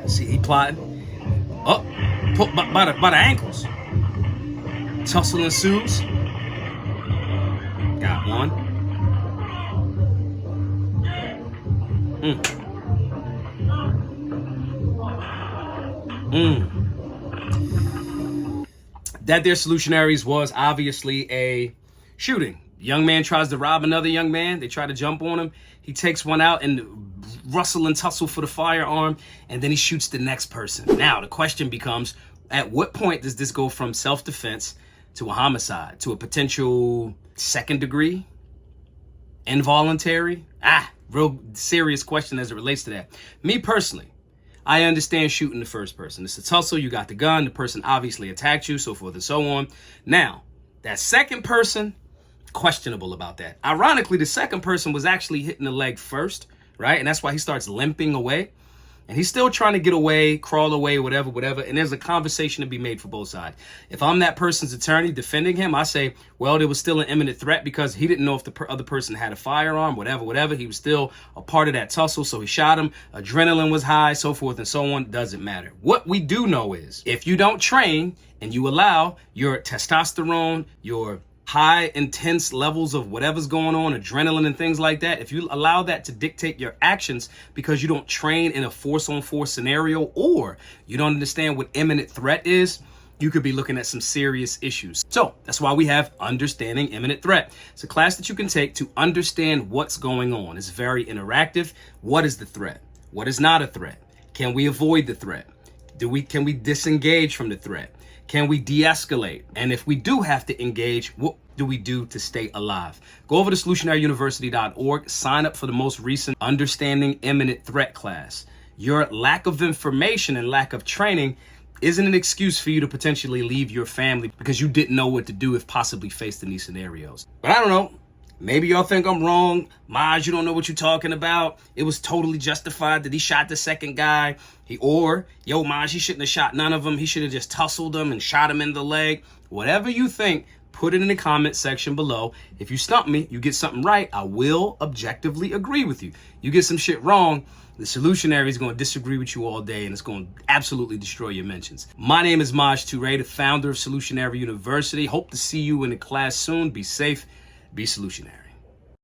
See, he plotting. Oh, put by the ankles. Tussle ensues. Got one. That there Solutionaries was obviously a shooting. Young man tries to rob another young man. They try to jump on him. He takes one out and rustle and tussle for the firearm, and then he shoots the next person. Now, the question becomes, at what point does this go from self-defense to a homicide, to a potential second degree, involuntary? Real serious question as it relates to that. Me personally, I understand shooting the first person. It's a tussle, you got the gun, the person obviously attacked you, so forth and so on. Now, that second person, questionable about that. Ironically, the second person was actually hitting the leg first, right? And that's why he starts limping away. And he's still trying to get away, crawl away, whatever. And there's a conversation to be made for both sides. If I'm that person's attorney defending him, I say, well, there was still an imminent threat because he didn't know if the other person had a firearm, whatever. He was still a part of that tussle, so he shot him. Adrenaline was high, so forth and so on. Doesn't matter. What we do know is if you don't train and you allow your testosterone, your high intense levels of whatever's going on, adrenaline and things like that, if you allow that to dictate your actions because you don't train in a force-on-force scenario, or you don't understand what imminent threat is, you could be looking at some serious issues. So that's why we have Understanding Imminent Threat. It's a class that you can take to understand what's going on. It's very interactive. What is the threat? What is not a threat? Can we avoid the threat? Can we disengage from the threat? Can we de-escalate? And if we do have to engage, what do we do to stay alive? Go over to solutionaryuniversity.org, sign up for the most recent Understanding Imminent Threat class. Your lack of information and lack of training isn't an excuse for you to potentially leave your family because you didn't know what to do if possibly faced in these scenarios. But I don't know. Maybe y'all think I'm wrong. Maj, you don't know what you're talking about. It was totally justified that he shot the second guy. Yo, Maj, he shouldn't have shot none of them. He should have just tussled them and shot him in the leg. Whatever you think, put it in the comment section below. If you stump me, you get something right, I will objectively agree with you. You get some shit wrong, the Solutionary is going to disagree with you all day, and it's going to absolutely destroy your mentions. My name is Maj Toure, the founder of Solutionary University. Hope to see you in the class soon. Be safe. Be solutionary.